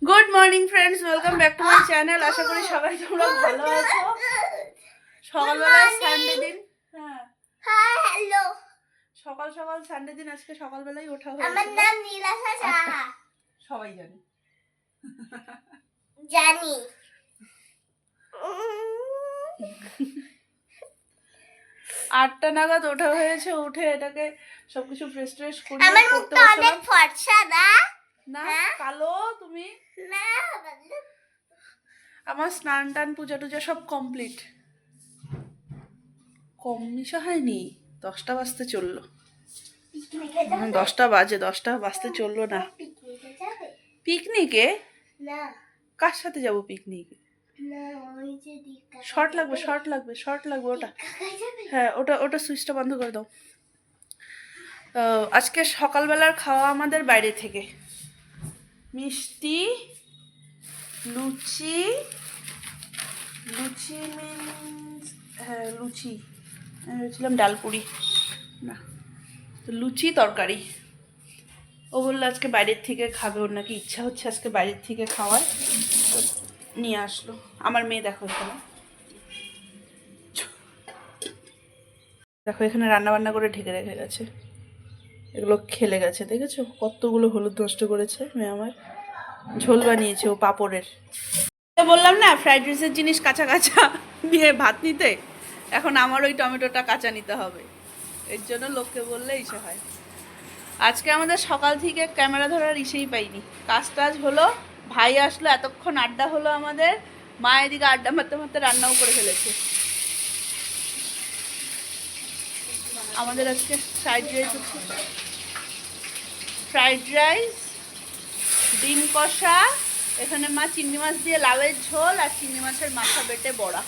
Good morning friends, welcome back to my channel. আশা করি সবাই তোমরা ভালো আছো। সকালবেলা সানডে দিন। হ্যাঁ হ্যালো, সকাল সকাল সানডে দিন, আজকে সকালবেলাই ওঠা হয়েছে। আমার নাম নীলাশা সাহা। সবাই জানে, জানি। 8টা নাগাদ ওঠা হয়েছে। উঠে এটাকে সবকিছু ফ্রেশ ট্রেশ করে আমার করতে মুখটা অনেক বসলাম। ফর্সা না? না হ্যাঁ? কালো তুমি। না, আমার স্নান টান পূজা টুজা সব কমপ্লিট। কম মিশা হয়নি, 10টা বাজতে চললো। পিকনিকে যাবে? 10টা বাজে, 10টা বাজতে চললো না। পিকনিকে যাবে? পিকনিকে? না, কার সাথে যাব পিকনিকে? না, ওই যে দীক্ষা শর্ট লাগবে, শর্ট লাগবে, শর্ট লাগবে ওটা। কাকাই যাবে? হ্যাঁ, ওটা সুইচটা বন্ধ করে দাও। আজকে সকালবেলার খাওয়া আমাদের বাইরে থেকে মিষ্টি, লুচি। লুচি মিন্স হ্যাঁ লুচি, আমি ভেবেছিলাম ডালপুরি। না, তো লুচি তরকারি। ও বললো আজকে বাইরের থেকে খাবে, ওর নাকি ইচ্ছা হচ্ছে আজকে বাইরের থেকে খাওয়ার, তো নিয়ে আসলো। আমার মেয়ে দেখো এখানে, দেখো এখানে রান্না বান্না করে ঢেকে রেখে গেছে। এগুলো খেলে গেছে, দেখেছো কতগুলো হলুদ নষ্ট করেছে মেয়ে আমার। ঝোল বানিয়েছে ও পাঁপড়ের। তো বললাম না ফ্রাইড রাইসের জিনিস কাঁচা কাঁচা নিয়ে ভাত নিতে, এখন আমার ওই টমেটোটা কাঁচা নিতে হবে। এর জন্য লোককে বললে ইসে হয়। আজকে আমাদের সকাল থেকে ক্যামেরা ধরার ইসেই পাইনি। কাজ টাজ হলো, ভাই আসলো, এতক্ষণ আড্ডা হলো আমাদের। মা এদিকে আড্ডা মারতে মারতে রান্নাও করে ফেলেছে। আমাদের আজকে ফ্রাইড রাইস হচ্ছে, ফ্রাইড রাইস, ডিম কষা, এখানে মা চিংড়ি মাছ দিয়ে লাউয়ের ঝোল আর চিংড়ি মাছের মাথা বেটে বড়া,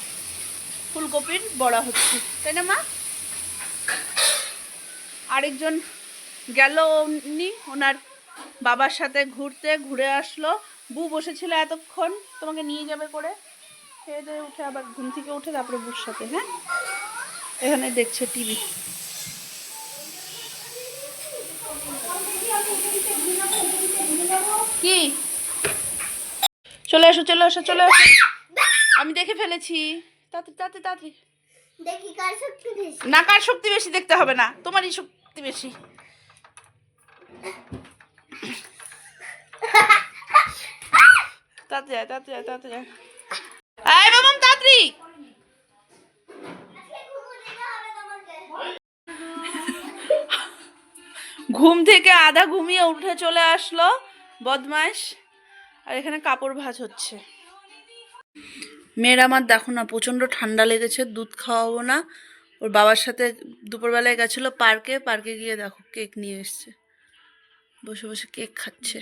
ফুলকপির বড়া হচ্ছে, তাই না মা? আরেকজন গেল উনি ওনার বাবার সাথে ঘুরতে, ঘুরে আসলো। বউ বসেছিল এতক্ষণ, তোমাকে নিয়ে যাবে করে, খেয়ে দিয়ে উঠে আবার ঘুম থেকে উঠে তারপরে বুর সাথে। হ্যাঁ, এখানে দেখছে টিভি। কি চলে এসো, চলে এসো, চলে এসো, আমি দেখে ফেলেছি। তাড়াতাড়ি তাড়াতাড়ি তাড়াতাড়ি। দেখি কার শক্তি বেশি। না, কার শক্তি বেশি দেখতে হবে না, তোমারই শক্তি বেশি। তাড়াতাড়ি আয়, তাড়াতাড়ি আয়, তাড়াতাড়ি আয়। আয় মামাম তাড়াতাড়ি। ঘুম থেকে আধা ঘুমিয়ে উঠে চলে আসলো বদমাইশ। আর এখানে কাপড় ভাঁজ হচ্ছে। মেয়ের আমার দেখো না প্রচণ্ড ঠান্ডা লেগেছে, দুধ খাওয়াবো না। ওর বাবার সাথে দুপুরবেলায় গেছিলো পার্কে, পার্কে গিয়ে দেখো কেক নিয়ে এসছে, বসে বসে কেক খাচ্ছে।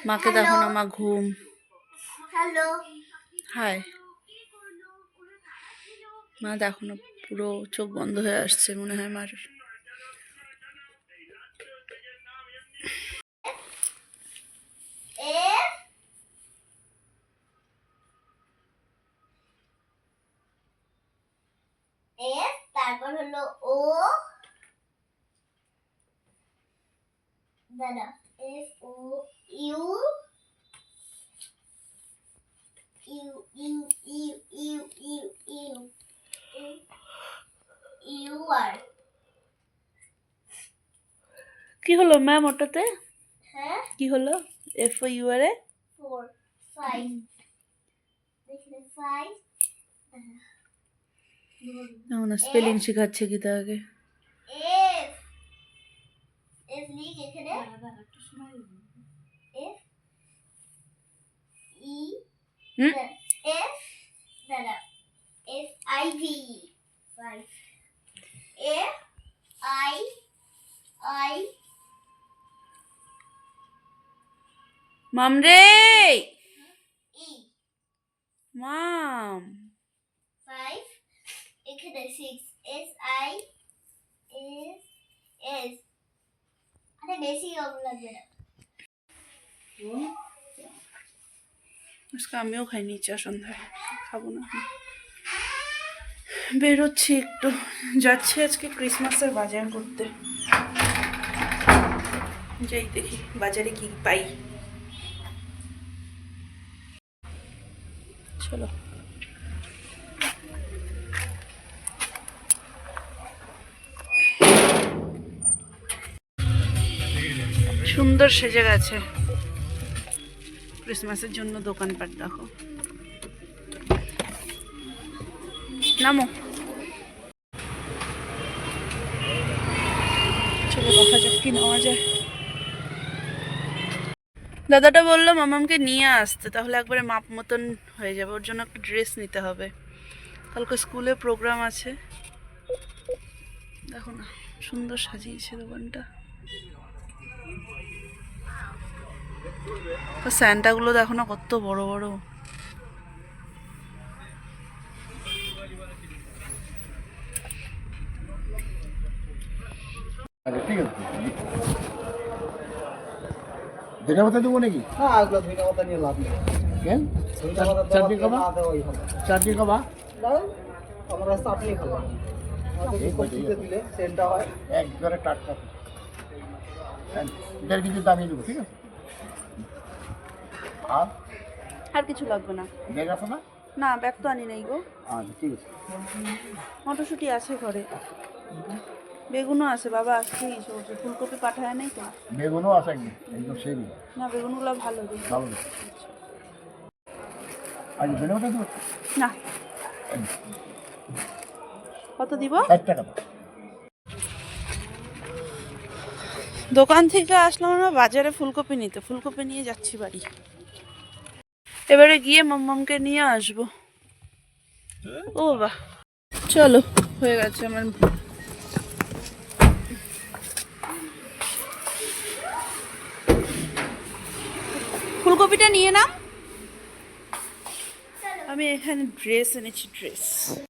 মাকে দেখো না, মা ঘুম। হ্যালো, হাই, মা দেখো না পুরো চোখ বন্ধ হয়ে আসছে মনে হয় মার। এফ এফ, তারপর হলো ও, দাদা F O U U U U U U U U আর। কি হলো ম্যাম ওটাতে? হ্যাঁ, কি হলো? এফ ও ইউ আর এ 4 5, দেখলে 5। না, স্পেলিং শেখাচ্ছে কি তা আগে? এফ এফ লিখ এখানে, এফ ই এফ, দাদা F I V, 5, F I I মাম রে, ই, মাম 5, এখানে 6, এস আই এস এস। আরে বেশি কম লাগবে না। আজকে আমিও খাইনি চা সন্ধ্যায়, খাবো না। বেরোচ্ছি একটু, যাচ্ছি আজকে ক্রিসমাসের বাজার করতে। যাই দেখি বাজারে কি পাই। চলো সুন্দর সেজে গেছে ক্রিসমাসের জন্য দোকানপাট দেখো নামো চলো দেখা যাক কি নেওয়া যায় দাদাটা বললো মামামকে নিয়ে আসতে তাহলে একবারে মাপ মতন হয়ে যাবে ওর জন্য একটা ড্রেস নিতে হবে কালকে স্কুলে প্রোগ্রাম আছে দেখো না সুন্দর সাজিয়েছে দোকানটা স্যান্টাগুলো দেখো না কত বড় বড় আচ্ছা ঠিক আছে ধনে পাতা দেবো নাকি না এগুলো ধনে পাতা নিয়ে লাভ নেই কেন ধনে পাতা চাটনি দেওয়া খাবা না দেওয়াই ভালো চাটনি খাবা না আমরা চাটনি খাবো কচিতে দিলে সেন্টটা হয় একবারে টাটকা 1.5 কেজি দামিয়ে দেবো ঠিক আছে আর আর কিছু লাগবে না ব্যাগ আছে না না ব্যাগ তো আনি নাই গো আচ্ছা ঠিক আছে মটরশুঁটি আছে ঘরে বেগুনও আছে বাবা আসছেই চলছে ফুলকপি পাঠায় নাই তো বেগুনও আছে একদম সেই না বেগুনগুলো ভালো দেখি ভালো আজ ধনে পাতা দেবো না কত দিব 60 টাকা দাও দোকান থেকে আসলাম না বাজারে ফুলকপি নিতে ফুলকপি নিয়ে যাচ্ছি বাড়ি এবারে গিয়ে মাম্মামকে নিয়ে আসবো ও বাহ চলো হয়ে গেছে আমার ফুলকপিটা নিয়ে নাও আমি এখানে ড্রেস এনেছি ড্রেস